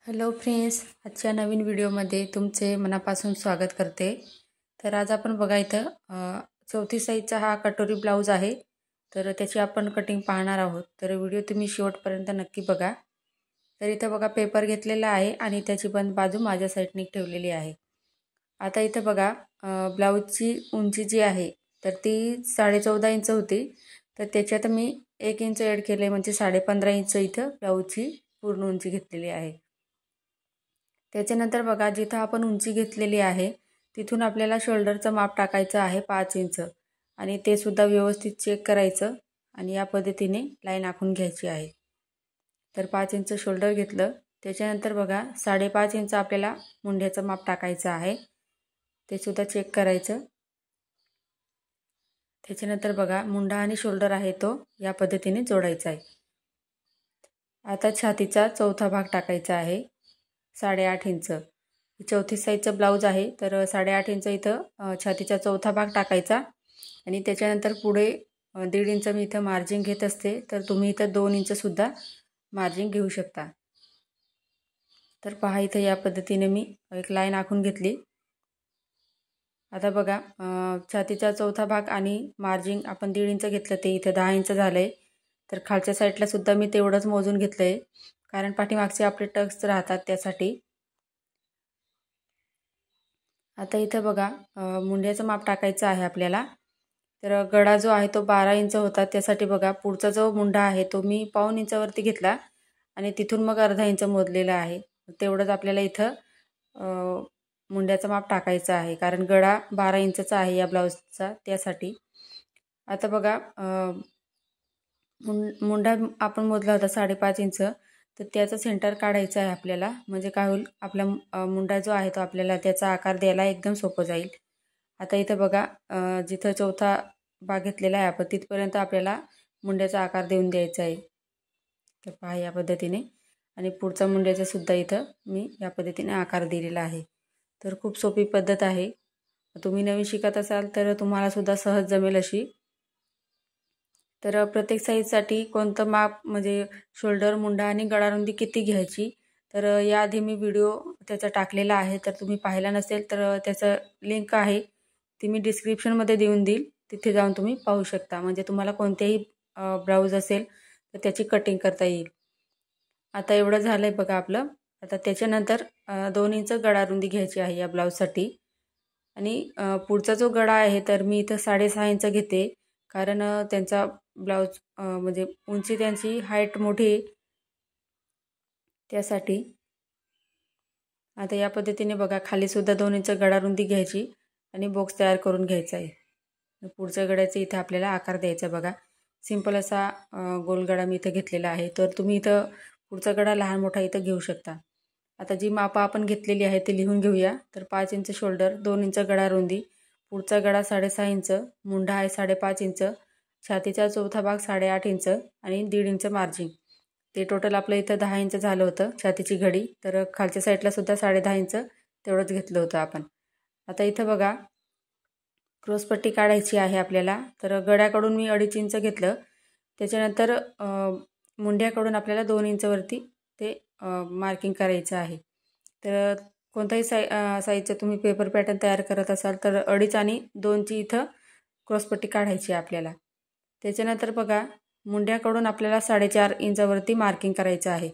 Hello friends, आजच्या नवीन व्हिडिओमध्ये तुमचे मनापासून स्वागत करते। तर आज आपण बघा इथं 34 साईजचा हा कटोरी ब्लाऊज आहे। तर त्याची आपण कटिंग पाहणार आहोत। तर व्हिडिओ तुम्ही शेवटपर्यंत नक्की बघा। तर इथं बघा पेपर घेतलेला आहे आणि त्याची बंद बाजू माझ्या साईडने ठेवलेली आहे। आता इथं बघा ब्लाऊजची उंची जी आहे तर ती 14.5 इंच होती। तर त्याच्यात मी 1 इंच ॲड केले, म्हणजे 15.5 इंच इथं ब्लाऊजची पूर्ण उंची घेतलेली आहे। त्याच्यानंतर बघा जिथं आपण उंची घेतलेली आहे तिथून आपल्याला शोल्डरचं माप टाकायचं आहे 5 इंच, आणि ते सुद्धा व्यवस्थित चेक करायचं आणि या पद्धतीने लाईन आखून घ्यायची आहे। तर 5 इंच शोल्डर घेतलं। त्याच्यानंतर बघा 5.5 इंच आपल्याला मुंड्याचं माप टाकायचं आहे, ते सुद्धा चेक करायचं। त्याच्यानंतर बघा मुंडा आणि शोल्डर आहे तो या पद्धतीने जोडायचा आहे। आता छातीचा चौथा भाग टाकायचा आहे 8.5 इंच। 34 साईजचा ब्लाऊज आहे, तर 8.5 इंच इथं छातीचा चौथा भाग टाकायचा आणि त्याच्यानंतर पुढे 1.5 इंच मी इथं मार्जिन घेत असते, तर तुम्ही इथं 2 इंच सुद्धा मार्जिन घेऊ शकता। तर पहा इथं या पद्धतीने मी एक लाईन आखून घेतली। आता बघा छातीचा चौथा भाग आणि मार्जिन आपण 1.5 इंच घेतलं, ते इथं 10 इंच झालंय। तर खालच्या साईडला सुद्धा मी तेवढंच मोजून घेतलंय, कारण पाठीमागचे आपले टक्स राहतात त्यासाठी। आता इथं बघा मुंड्याचं माप टाकायचं आहे आपल्याला। तर गळा जो आहे तो 12 इंच होता, त्यासाठी बघा पुढचा जो मुंडा आहे तो मी 1.25 इंचावरती घेतला आणि तिथून मग अर्धा इंच मोजलेला आहे। तेवढंच आपल्याला इथं मुंड्याचं माप टाकायचं आहे, कारण गळा 12 इंचचा आहे या ब्लाऊजचा, त्यासाठी। आता बघा मुंडा आपण मोजला होता 5.5 इंच, तर त्याचं सेंटर काढायचं आहे आपल्याला। म्हणजे काय होईल, आपला मुंडा जो आहे तो आपल्याला त्याचा आकार द्यायला एकदम सोपं जाईल। आता इथं बघा जिथं चौथा भाग घेतलेला आहे आपण तिथपर्यंत आपल्याला मुंड्याचा आकार देऊन द्यायचा आहे। तर पहा या पद्धतीने, आणि पुढचा मुंड्याचा सुद्धा इथं मी या पद्धतीने आकार दिलेला आहे। तर खूप सोपी पद्धत आहे। तुम्ही नवीन शिकत असाल तर तुम्हाला सुद्धा सहज जमेल अशी। तर प्रत्येक साईजसाठी कोणतं माप, म्हणजे शोल्डर, मुंडा आणि गळारुंदी किती घ्यायची, तर याआधी मी व्हिडिओ त्याचा टाकलेला आहे। तर तुम्ही पाहिला नसेल तर त्याचं लिंक आहे ती मी डिस्क्रिप्शनमध्ये देऊन देईल, तिथे जाऊन तुम्ही पाहू शकता। म्हणजे तुम्हाला कोणतेही ब्लाऊज असेल तर त्याची कटिंग करता येईल। आता एवढं झालंय बघा आपलं। आता त्याच्यानंतर 2 इंच गळारुंदी घ्यायची आहे या ब्लाऊजसाठी, आणि पुढचा जो गळा आहे तर मी इथं 6.5 इंच घेते, कारण त्यांचा ब्लाऊज म्हणजे उंची त्यांची हाईट मोठी आहे त्यासाठी। आता या पद्धतीने बघा खाली सुद्धा 2 इंच गळारुंदी घ्यायची आणि बॉक्स तयार करून घ्यायचा आहे। पुढच्या गळ्याचा इथं आपल्याला आकार द्यायचा बघा। सिंपल असा गोल गळा मी इथं घेतलेला आहे, तर तुम्ही इथं पुढचा गळा लहान मोठा इथं घेऊ शकता। आता जी मापं आपण घेतलेली आहे ते लिहून घेऊया। तर 5 इंच शोल्डर, 2 इंच गळारुंदी, पुढचा गळा 6.5 इंच, मुंडा आहे 5.5 इंच, छातीचा चौथा भाग 8.5 इंच आणि 1.5 इंच मार्जिन। ते टोटल आपलं इथं 10 इंच झालं होतं छातीची घडी। तर खालच्या साईडला सुद्धा 10.5 इंच तेवढंच घेतलं होतं आपण। आता इथं बघा क्रॉसपट्टी काढायची आहे आपल्याला। तर गळ्याकडून मी 2.5 इंच घेतलं, त्याच्यानंतर मुंड्याकडून आपल्याला 2 इंचवरती ते मार्किंग करायचं आहे। तर कोणताही साईजचं तुम्ही पेपर पॅटर्न तयार करत असाल तर 2.5 आणि 2ची इथं क्रॉसपट्टी काढायची आहे आपल्याला। त्याच्यानंतर बघा मुंड्याकडून आपल्याला 4.5 इंचावरती मार्किंग करायचं आहे।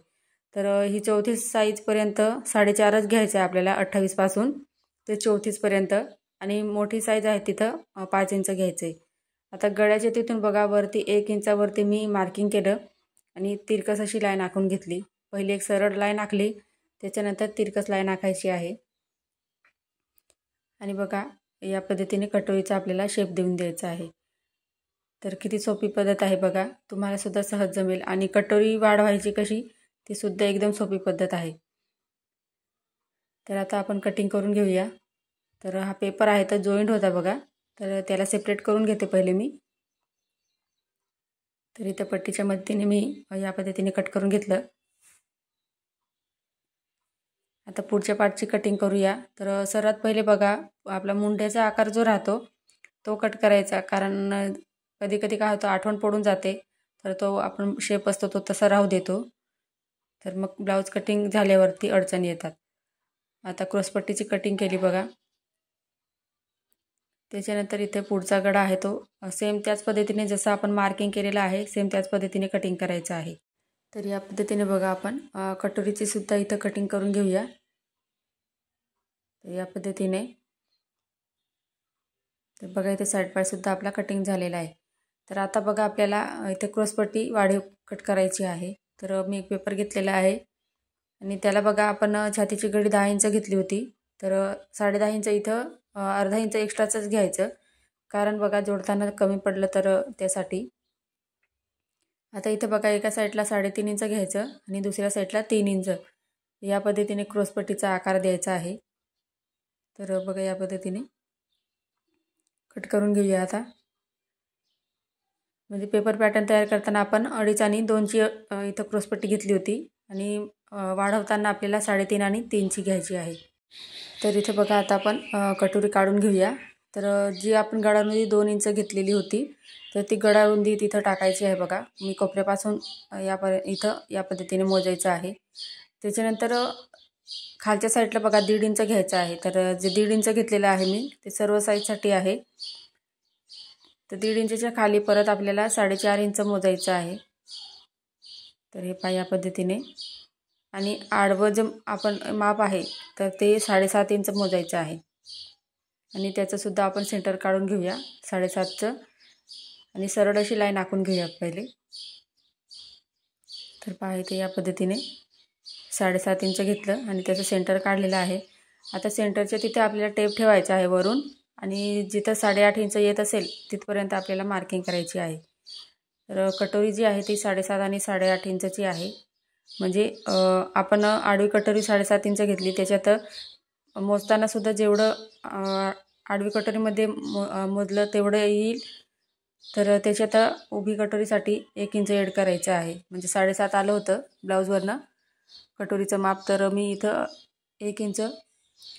तर ही 34 साईजपर्यंत 4.5च घ्यायचं आहे आपल्याला, 28 पासून ते 34 पर्यंत, आणि मोठी साईज आहे तिथं 5 इंच घ्यायचं आहे। आता गळ्याच्या तिथून बघा वरती 1 इंचावरती मी मार्किंग केलं आणि तिरकस अशी लाईन आखून घेतली। पहिली एक सरळ लाईन आखली, त्याच्यानंतर तिरकस लाईन आखायची आहे, आणि बघा या पद्धतीने कटोरीचा आपल्याला शेप देऊन द्यायचा आहे। तर किती सोपी पद्धत आहे बघा, तुम्हाला सुद्धा सहज जमेल। आणि कटोरी वाढवायची कशी ती सुद्धा एकदम सोपी पद्धत आहे। तर आता आपण कटिंग करून घेऊया। तर हा पेपर आहे तर जॉईंट होता बघा, तर त्याला सेपरेट करून घेते पहिले मी। तर इथं पट्टीच्या मदतीने मी या पद्धतीने कट करून घेतलं। आता पुढच्या पार्टची कटिंग करूया। तर सर्वात पहिले बघा आपला मुंड्याचा आकार जो राहतो तो कट करायचा, कारण कधी कधी काय होतं आठवण पडून जाते, तर तो आपण शेप असतो तो तसा राहू देतो। तर मग ब्लाऊज कटिंग झाल्यावरती अडचणी येतात. आता क्रॉसपट्टीची कटिंग केली बघा. त्याच्यानंतर इथे पुढचा गळा आहे तो सेम त्याच पद्धतीने जसं आपण मार्किंग केलेलं आहे सेम त्याच पद्धतीने कटिंग करायचं आहे. तर या पद्धतीने बघा आपण कटोरीची सुद्धा इथं कटिंग करून घेऊया. तर या पद्धतीने तर बघा इथे साईड पार्ट सुद्धा आपला कटिंग झालेला आहे. तर आता बघा आपल्याला इथे क्रॉसपट्टी वाढीव कट करायची आहे. तर मी एक पेपर घेतलेला आहे आणि त्याला बघा आपण छातीची गडी 10 इंच घेतली होती. तर 10.5 इंच इथं अर्धा इंच एक्स्ट्राचंच घ्यायचं, कारण बघा जोडताना कमी पडलं तर त्यासाठी. आता इथं बघा एका साईडला 3.5 इंच घ्यायचं आणि दुसऱ्या साईडला 3 इंच या पद्धतीने क्रॉसपट्टीचा आकार द्यायचा आहे. तर बघा या पद्धतीने कट करून घेऊया आता. म्हणजे पेपर पॅटर्न तयार करताना आपण 2.5 आणि 2ची इथं क्रॉसपट्टी घेतली होती आणि वाढवताना आपल्याला 3.5 आणि 3ची घ्यायची आहे. तर इथे बघा आता आपण कटोरी काढून घेऊया. तर जी आपण गळारुंदी 2 इंच घेतलेली होती तर ती गळारुंदी तिथं टाकायची आहे बघा. मी कोपऱ्यापासून इथं या पद्धतीने मोजायचं आहे. त्याच्यानंतर खालच्या साईडला बघा 1.5 इंच घ्यायचं आहे. तर जे 1.5 इंच घेतलेलं आहे मी ते सर्व साईजसाठी आहे. तर 1.5 इंचच्या खाली परत आपल्याला 4.5 इंच मोजायचं आहे. तर हे या पद्धतीने आणि आडवं जे आपण माप आहे तर ते 7.5 इंच मोजायचं आहे आणि त्याचं सुद्धा आपण सेंटर काढून घेऊया 7.5चं आणि सरळ अशी लाईन आखून घेऊया पहिले. तर पहा इथे या पद्धतीने 7.5 इंच घेतलं आणि त्याचं सेंटर काढलेलं आहे. आता सेंटरच्या तिथे आपल्याला टेप ठेवायचा आहे वरून आणि जिथं 8.5 इंच येत असेल तिथपर्यंत आपल्याला मार्किंग करायची आहे. तर कटोरी जी आहे ती 7.5 आणि 8.5 इंचची आहे. म्हणजे आपण आडवी कटोरी 7.5 इंच घेतली, त्याच्यात मोजताना सुद्धा जेवढं आडवी कटोरीमध्ये मोजलं तेवढं येईल. तर त्याच्यात उभी कटोरीसाठी 1 इंच ॲड करायचं आहे. म्हणजे 7.5 आलं होतं ब्लाऊजवरनं कटोरीचं माप, तर मी इथं 1 इंच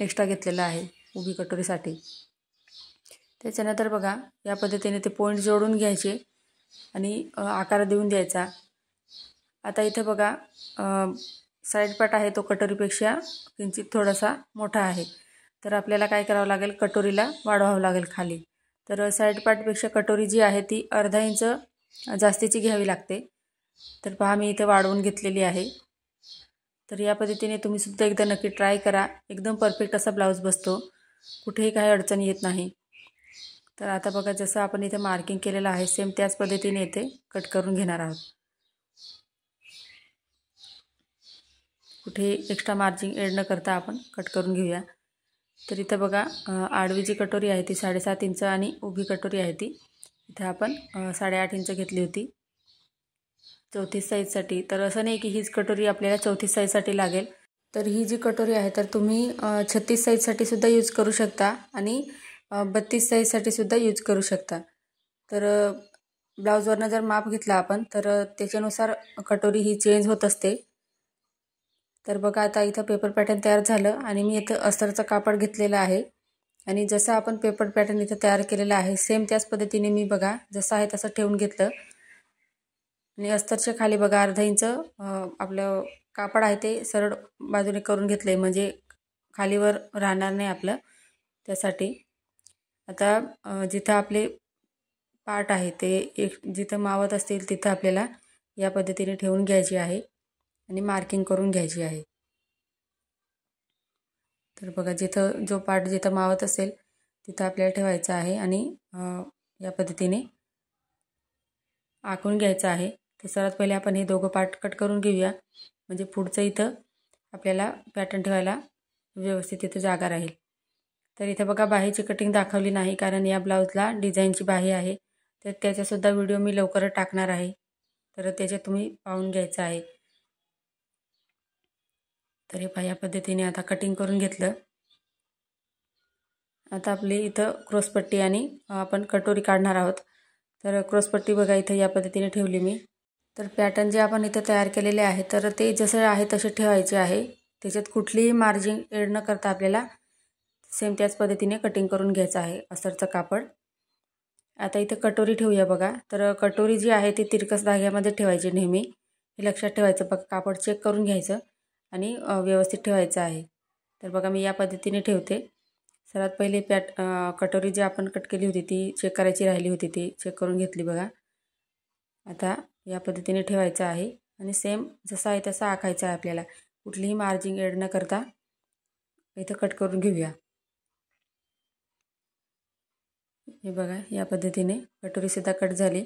एक्स्ट्रा घेतलेलं आहे उभी कटोरीसाठी. त्याच्यानंतर बघा या पद्धतीने ते पॉईंट जोडून घ्यायचे आणि आकार देऊन द्यायचा. आता इथे बघा साईड पार्ट आहे तो कटोरीपेक्षा किंचित थोडासा मोठा आहे. तर आपल्याला काय करावं लागेल, कटोरीला वाढवावं लागेल खाली. तर साईड पार्टपेक्षा कटोरी जी आहे ती अर्धा इंच जास्तीची घ्यावी लागते. तर पहा मी इथे वाढवून घेतलेली आहे. तर या पद्धतीने तुम्ही सुद्धा एकदा नक्की ट्राय करा. एकदम परफेक्ट असा ब्लाऊज बसतो, कुठेही काही अडचणी येत नाही. तर आता बघा जसं आपण इथे मार्किंग केलेलं आहे सेम त्याच पद्धतीने इथे कट करून घेणार आहोत. कुठे एक्स्ट्रा मार्जिन ॲड न करता आपण कट करून घेऊया. तर इथं बघा आडवी जी कटोरी आहे ती 7.5 इंच आणि उभी कटोरी आहे ती इथं आपण 8.5 इंच घेतली होती 34 साईजसाठी. तर असं नाही की हीच कटोरी आपल्याला 34 साईजसाठी लागेल. तर ही जी कटोरी आहे तर तुम्ही 36 साईजसाठी सुद्धा यूज करू शकता आणि 32 साईजसाठी सुद्धा यूज करू शकता. तर ब्लाऊजवरनं जर माप घेतला आपण तर त्याच्यानुसार कटोरी ही चेंज होत असते. तर बघा आता इथं पेपर पॅटर्न तयार झालं आणि मी इथं अस्तरचं कापड घेतलेलं आहे आणि जसं आपण पेपर पॅटर्न इथं तयार केलेलं आहे सेम त्याच पद्धतीने मी बघा जसं आहे तसं ठेवून घेतलं आणि अस्तरच्या खाली बघा अर्धा इंच आपलं कापड आहे ते सरळ बाजूने करून घेतलं आहे, म्हणजे खालीवर राहणार नाही आपलं त्यासाठी. आता जिथं आपले पार्ट आहे ते जिथं मावत असतील तिथं आपल्याला या पद्धतीने ठेवून घ्यायची आहे आणि मार्किंग करून घ्यायची आहे. तर बघा जिथं जो पार्ट जिथं मावत असेल तिथं आपल्याला ठेवायचा आहे आणि या पद्धतीने आखून घ्यायचं आहे. तर सर्वात पहिले आपण हे दोघं पार्ट कट करून घेऊया, म्हणजे पुढचं इथं आपल्याला पॅटर्न ठेवायला व्यवस्थित इथं जागा राहील. तर इथं बघा बाहीची कटिंग दाखवली नाही कारण या ब्लाऊजला डिझाईनची बाही आहे. तर त्याचासुद्धा व्हिडिओ मी लवकरच टाकणार आहे, तर त्याच्यात तुम्ही पाहून घ्यायचं आहे. तर हे या पद्धतीने आता कटिंग करून घेतलं. आता आपली इथं क्रॉसपट्टी आणि आपण कटोरी काढणार आहोत. तर क्रॉसपट्टी बघा इथं या पद्धतीने ठेवली मी. तर पॅटर्न जे आपण इथं तयार केलेले आहे तर ते जसे आहे तसे ठेवायचे आहे. त्याच्यात कुठलीही मार्जिन ॲड न करता आपल्याला सेम त्याच पद्धतीने कटिंग करून घ्यायचं आहे अस्तरचं कापड. आता इथं कटोरी ठेवूया बघा. तर कटोरी जी आहे ती तिरकस धाग्यामध्ये ठेवायची नेहमी. हे लक्षात ठेवायचं. बघा कापड चेक करून घ्यायचं आणि व्यवस्थित ठेवायचं आहे. तर बघा मी या पद्धतीने ठेवते. सर्वात पहिले कटोरी जी आपण कट केली होती ती चेक करायची राहिली होती, ती चेक करून घेतली बघा. आता या पद्धतीने ठेवायचं आहे आणि सेम जसा आहे तसा आखायचा आहे आपल्याला. कुठलीही मार्जिंग ॲड न करता इथं कट करून घेऊया. हे बघा या पद्धतीने कटोरीसुद्धा कट झाली.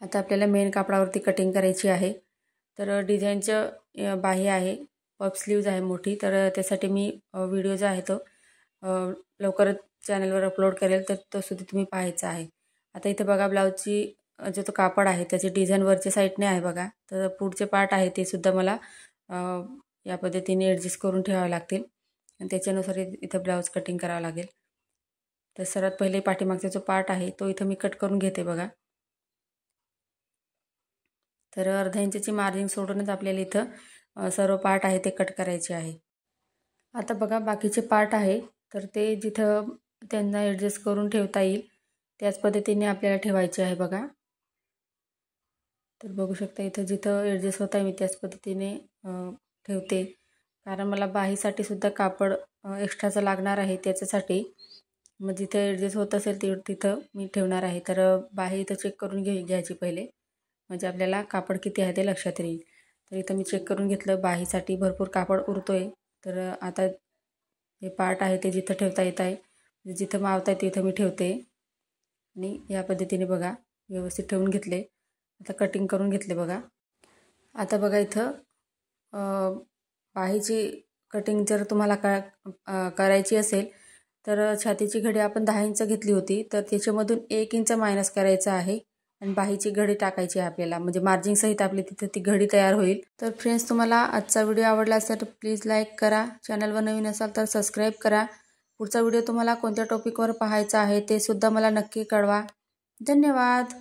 आता आपल्याला मेन कापडावरती कटिंग करायची आहे. तर डिझाईनचं बाह्य आहे, पफ स्लीव्ज आहे मोठी. तर त्यासाठी मी व्हिडिओ जो आहे तो लवकरच चॅनलवर अपलोड करेल, तर तो सुद्धा तुम्ही पाहायचा आहे. आता इथे बघा ब्लाऊजची जो तो कापड आहे त्याची डिझाईन वरच्या साईडने आहे बघा. तर पुढचे पार्ट आहे ते सुद्धा मला या पद्धतीने ॲडजस्ट करून ठेवावे लागतील आणि त्याच्यानुसार इथं ब्लाऊज कटिंग करावं लागेल. तर सर्वात पहिले पाठीमागचा जो पार्ट आहे तो इथं मी कट करून घेते बघा. तर अर्धा इंचची मार्जिन सोडूनच आपल्याला इथं सर्व पार्ट आहे ते कट करायचे आहे. आता बघा बाकीचे पार्ट आहे तर ते जिथं त्यांना ॲडजस्ट करून ठेवता येईल त्याच पद्धतीने आपल्याला ठेवायचे आहे बघा. तर बघू शकता इथं जिथं ॲडजस्ट होत आहे मी त्याच पद्धतीने ठेवते. कारण मला बाहीसाठी सुद्धा कापड एक्स्ट्राचं लागणार आहे. त्याच्यासाठी मग जिथं ॲडजस्ट होत असेल तिथं मी ठेवणार आहे. तर बाही इथं चेक करून घ्यायची पहिले, म्हणजे आपल्याला कापड किती आहे ते लक्षात येईल. तर इथं मी चेक करून घेतलं. बाहीसाठी भरपूर कापड उरतो आहे. तर आता हे पार्ट आहे ते जिथं ठेवता येत आहे, जिथं मावत आहे तिथं मी ठेवते आणि या पद्धतीने बघा व्यवस्थित ठेवून घेतले. आता कटिंग करून घेतले बघा. आता बघा इथं बाहीची कटिंग जर तुम्हाला करायची असेल तर छातीची घडी आपण 10 इंच घेतली होती, तर त्याच्यामधून 1 इंच मायनस करायचं आहे आणि बाहीची घडी टाकायची आहे आपल्याला, म्हणजे मार्जिंग सहित आपली तिथे ती घडी तयार होईल. तर फ्रेंड्स, तुम्हाला आजचा व्हिडिओ आवडला असेल तर प्लीज लाईक करा. चॅनलवर नवीन असाल तर सबस्क्राईब करा. पुढचा व्हिडिओ तुम्हाला कोणत्या टॉपिकवर पाहायचा आहे ते सुद्धा मला नक्की कळवा. धन्यवाद.